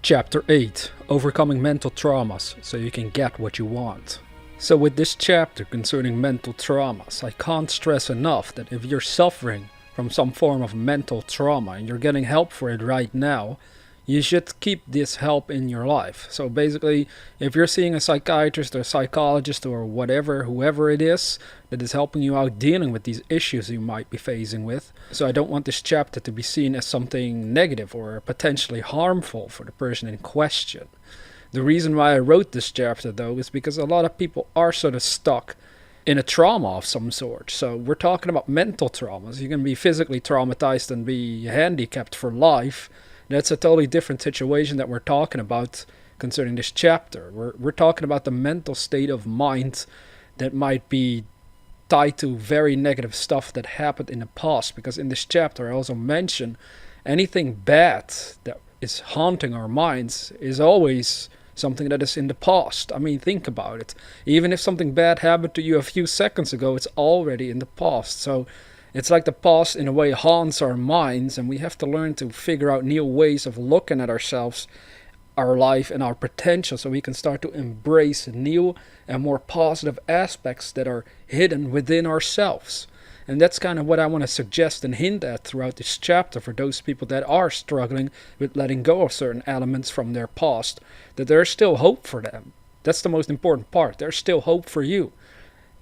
Chapter 8: Overcoming Mental Traumas so you can get what you want. So with this chapter concerning mental traumas, I can't stress enough that if you're suffering from some form of mental trauma and you're getting help for it right now, you should keep this help in your life. So basically, if you're seeing a psychiatrist or psychologist or whatever, whoever it is that is helping you out dealing with these issues you might be facing with. So I don't want this chapter to be seen as something negative or potentially harmful for the person in question. The reason why I wrote this chapter though is because a lot of people are sort of stuck in a trauma of some sort. So we're talking about mental traumas. You can be physically traumatized and be handicapped for life. That's a totally different situation that we're talking about concerning this chapter. We're talking about the mental state of mind that might be tied to very negative stuff that happened in the past. Because in this chapter I also mention anything bad that is haunting our minds is always something that is in the past. I mean, think about it. Even if something bad happened to you a few seconds ago, it's already in the past. So it's like the past in a way haunts our minds, and we have to learn to figure out new ways of looking at ourselves, our life, and our potential so we can start to embrace new and more positive aspects that are hidden within ourselves. And that's kind of what I want to suggest and hint at throughout this chapter for those people that are struggling with letting go of certain elements from their past, that there's still hope for them. That's the most important part. There's still hope for you.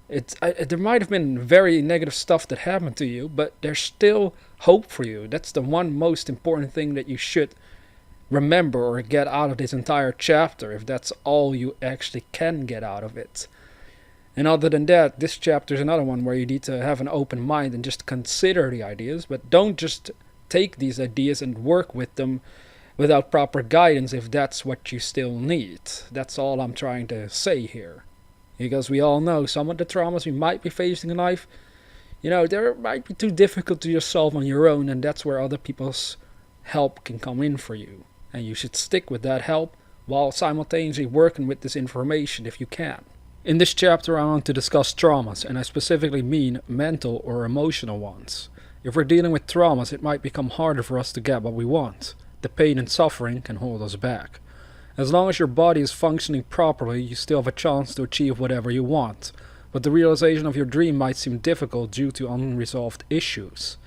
There might have been very negative stuff that happened to you, but there's still hope for you. That's the one most important thing that you should remember or get out of this entire chapter, if that's all you actually can get out of it. And other than that, this chapter is another one where you need to have an open mind and just consider the ideas, but don't just take these ideas and work with them without proper guidance if that's what you still need. That's all I'm trying to say here. Because we all know some of the traumas we might be facing in life, they might be too difficult to solve on your own, and that's where other people's help can come in for you. And you should stick with that help while simultaneously working with this information if you can. In this chapter I want to discuss traumas, and I specifically mean mental or emotional ones. If we're dealing with traumas, it might become harder for us to get what we want. The pain and suffering can hold us back. As long as your body is functioning properly, you still have a chance to achieve whatever you want, but the realization of your dream might seem difficult due to unresolved issues.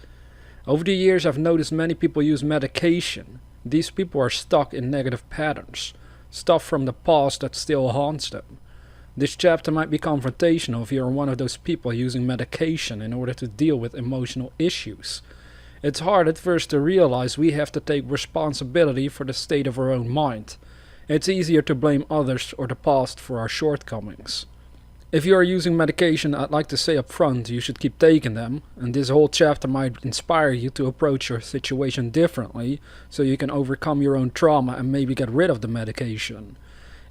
Over the years I've noticed many people use medication. These people are stuck in negative patterns, stuff from the past that still haunts them. This chapter might be confrontational if you are one of those people using medication in order to deal with emotional issues. It's hard at first to realize we have to take responsibility for the state of our own mind. It's easier to blame others or the past for our shortcomings. If you are using medication, I'd like to say up front you should keep taking them, and this whole chapter might inspire you to approach your situation differently so you can overcome your own trauma and maybe get rid of the medication.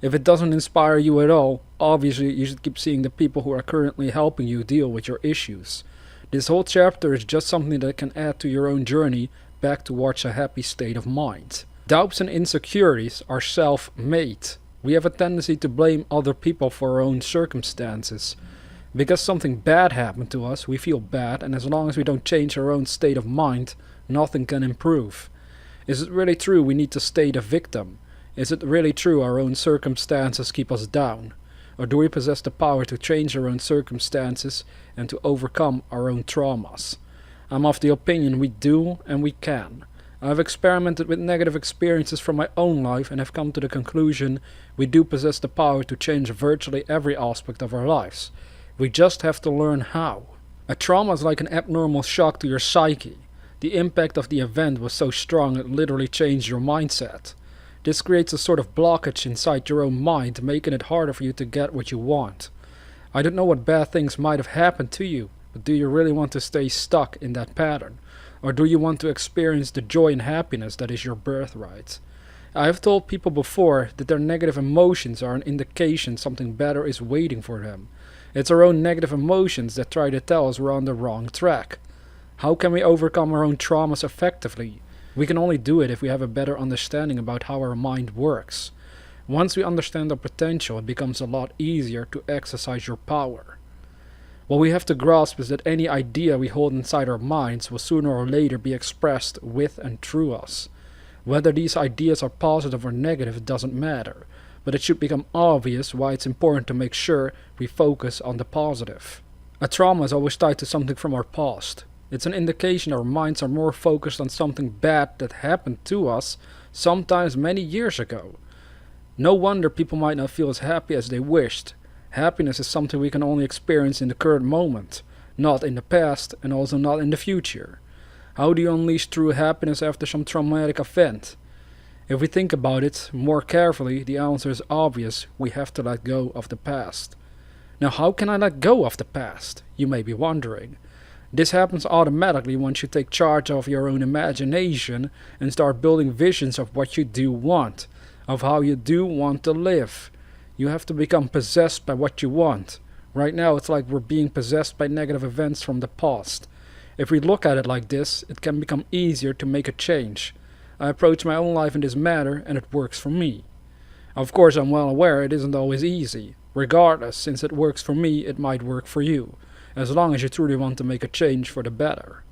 If it doesn't inspire you at all, obviously you should keep seeing the people who are currently helping you deal with your issues. This whole chapter is just something that can add to your own journey back towards a happy state of mind. Doubts and insecurities are self-made. We have a tendency to blame other people for our own circumstances. Because something bad happened to us, we feel bad, and as long as we don't change our own state of mind, nothing can improve. Is it really true we need to stay the victim? Is it really true our own circumstances keep us down? Or do we possess the power to change our own circumstances and to overcome our own traumas? I'm of the opinion we do and we can. I've experimented with negative experiences from my own life and have come to the conclusion we do possess the power to change virtually every aspect of our lives. We just have to learn how. A trauma is like an abnormal shock to your psyche. The impact of the event was so strong it literally changed your mindset. This creates a sort of blockage inside your own mind, making it harder for you to get what you want. I don't know what bad things might have happened to you, but do you really want to stay stuck in that pattern? Or do you want to experience the joy and happiness that is your birthright? I have told people before that their negative emotions are an indication something better is waiting for them. It's our own negative emotions that try to tell us we're on the wrong track. How can we overcome our own traumas effectively? We can only do it if we have a better understanding about how our mind works. Once we understand our potential, it becomes a lot easier to exercise your power. What we have to grasp is that any idea we hold inside our minds will sooner or later be expressed with and through us. Whether these ideas are positive or negative doesn't matter, but it should become obvious why it's important to make sure we focus on the positive. A trauma is always tied to something from our past. It's an indication our minds are more focused on something bad that happened to us, sometimes many years ago. No wonder people might not feel as happy as they wished. Happiness is something we can only experience in the current moment, not in the past and also not in the future. How do you unleash true happiness after some traumatic event? If we think about it more carefully, the answer is obvious: we have to let go of the past. Now, how can I let go of the past? You may be wondering. This happens automatically once you take charge of your own imagination and start building visions of what you do want, of how you do want to live. You have to become possessed by what you want. Right now it's like we're being possessed by negative events from the past. If we look at it like this, it can become easier to make a change. I approach my own life in this manner and it works for me. Of course, I'm well aware it isn't always easy. Regardless, since it works for me, it might work for you, as long as you truly want to make a change for the better.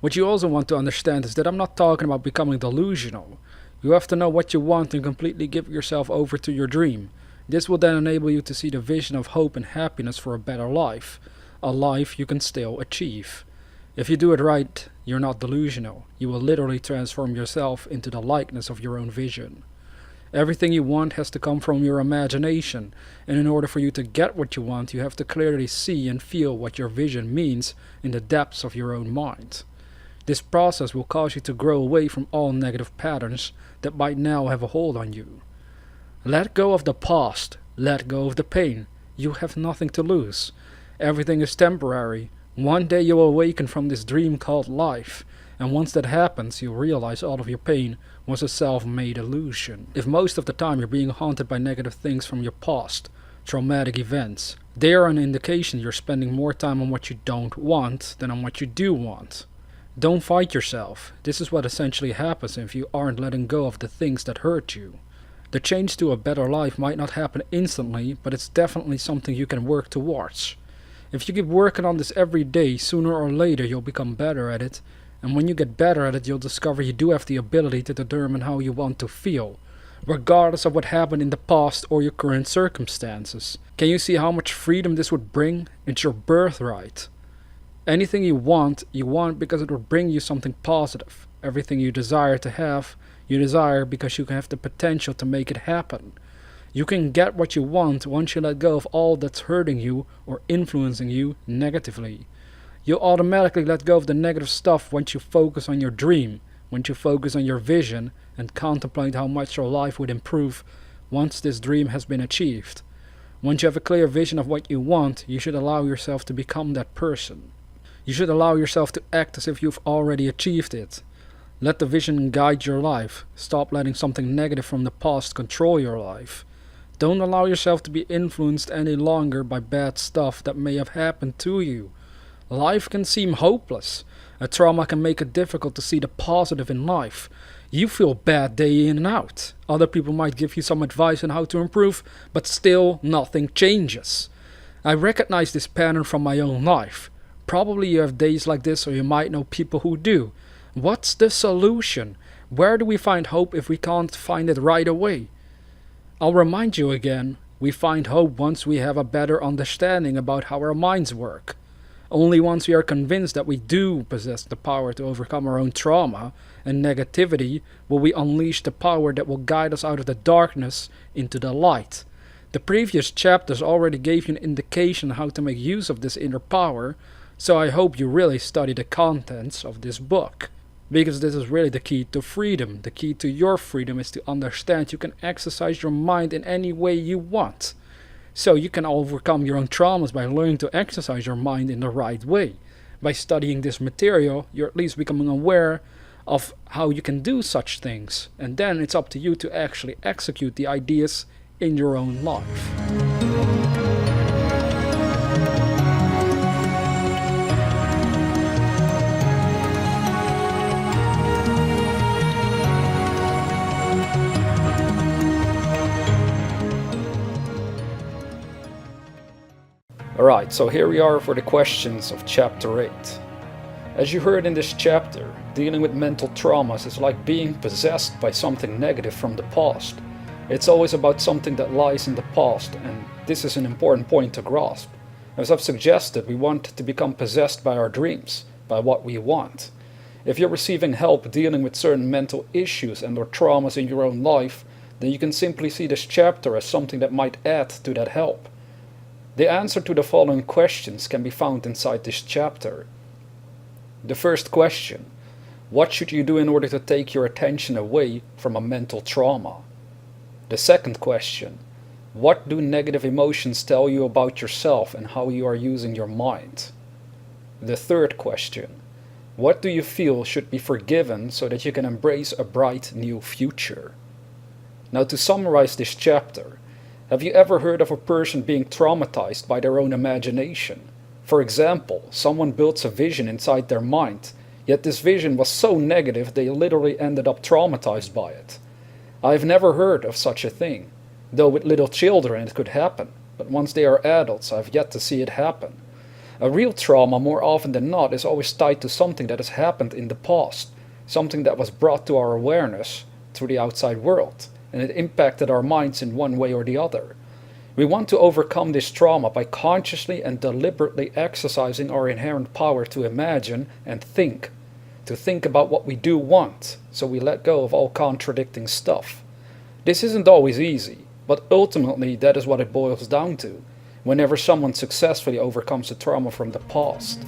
What you also want to understand is that I'm not talking about becoming delusional. You have to know what you want and completely give yourself over to your dream. This will then enable you to see the vision of hope and happiness for a better life, a life you can still achieve. If you do it right, you're not delusional. You will literally transform yourself into the likeness of your own vision. Everything you want has to come from your imagination, and in order for you to get what you want, you have to clearly see and feel what your vision means in the depths of your own mind. This process will cause you to grow away from all negative patterns that might now have a hold on you. Let go of the past. Let go of the pain. You have nothing to lose. Everything is temporary. One day you'll awaken from this dream called life, and once that happens, you'll realize all of your pain was a self-made illusion. If most of the time you're being haunted by negative things from your past, traumatic events, they are an indication you're spending more time on what you don't want than on what you do want. Don't fight yourself. This is what essentially happens if you aren't letting go of the things that hurt you. The change to a better life might not happen instantly, but it's definitely something you can work towards. If you keep working on this every day, sooner or later you'll become better at it, and when you get better at it, you'll discover you do have the ability to determine how you want to feel, regardless of what happened in the past or your current circumstances. Can you see how much freedom this would bring? It's your birthright. Anything you want because it will bring you something positive. Everything you desire to have, you desire because you can have the potential to make it happen. You can get what you want once you let go of all that's hurting you or influencing you negatively. You'll automatically let go of the negative stuff once you focus on your dream, once you focus on your vision and contemplate how much your life would improve once this dream has been achieved. Once you have a clear vision of what you want, you should allow yourself to become that person. You should allow yourself to act as if you've already achieved it. Let the vision guide your life. Stop letting something negative from the past control your life. Don't allow yourself to be influenced any longer by bad stuff that may have happened to you. Life can seem hopeless. A trauma can make it difficult to see the positive in life. You feel bad day in and out. Other people might give you some advice on how to improve, but still nothing changes. I recognize this pattern from my own life. Probably you have days like this, or you might know people who do. What's the solution? Where do we find hope if we can't find it right away? I'll remind you again, we find hope once we have a better understanding about how our minds work. Only once we are convinced that we do possess the power to overcome our own trauma and negativity will we unleash the power that will guide us out of the darkness into the light. The previous chapters already gave you an indication how to make use of this inner power, so I hope you really study the contents of this book. Because this is really the key to freedom. The key to your freedom is to understand you can exercise your mind in any way you want. So you can overcome your own traumas by learning to exercise your mind in the right way. By studying this material, you're at least becoming aware of how you can do such things. And then it's up to you to actually execute the ideas in your own life. Alright, so here we are for the questions of chapter 8. As you heard in this chapter, dealing with mental traumas is like being possessed by something negative from the past. It's always about something that lies in the past, and this is an important point to grasp. As I've suggested, we want to become possessed by our dreams, by what we want. If you're receiving help dealing with certain mental issues and or traumas in your own life, then you can simply see this chapter as something that might add to that help. The answer to the following questions can be found inside this chapter. The first question: what should you do in order to take your attention away from a mental trauma? The second question: what do negative emotions tell you about yourself and how you are using your mind? The third question: what do you feel should be forgiven so that you can embrace a bright new future? Now, to summarize this chapter, have you ever heard of a person being traumatized by their own imagination? For example, someone builds a vision inside their mind, yet this vision was so negative they literally ended up traumatized by it. I've never heard of such a thing, though with little children it could happen, but once they are adults I've yet to see it happen. A real trauma, more often than not, is always tied to something that has happened in the past, something that was brought to our awareness through the outside world, and it impacted our minds in one way or the other. We want to overcome this trauma by consciously and deliberately exercising our inherent power to imagine and to think about what we do want, so we let go of all contradicting stuff. This isn't always easy, but ultimately that is what it boils down to, whenever someone successfully overcomes a trauma from the past.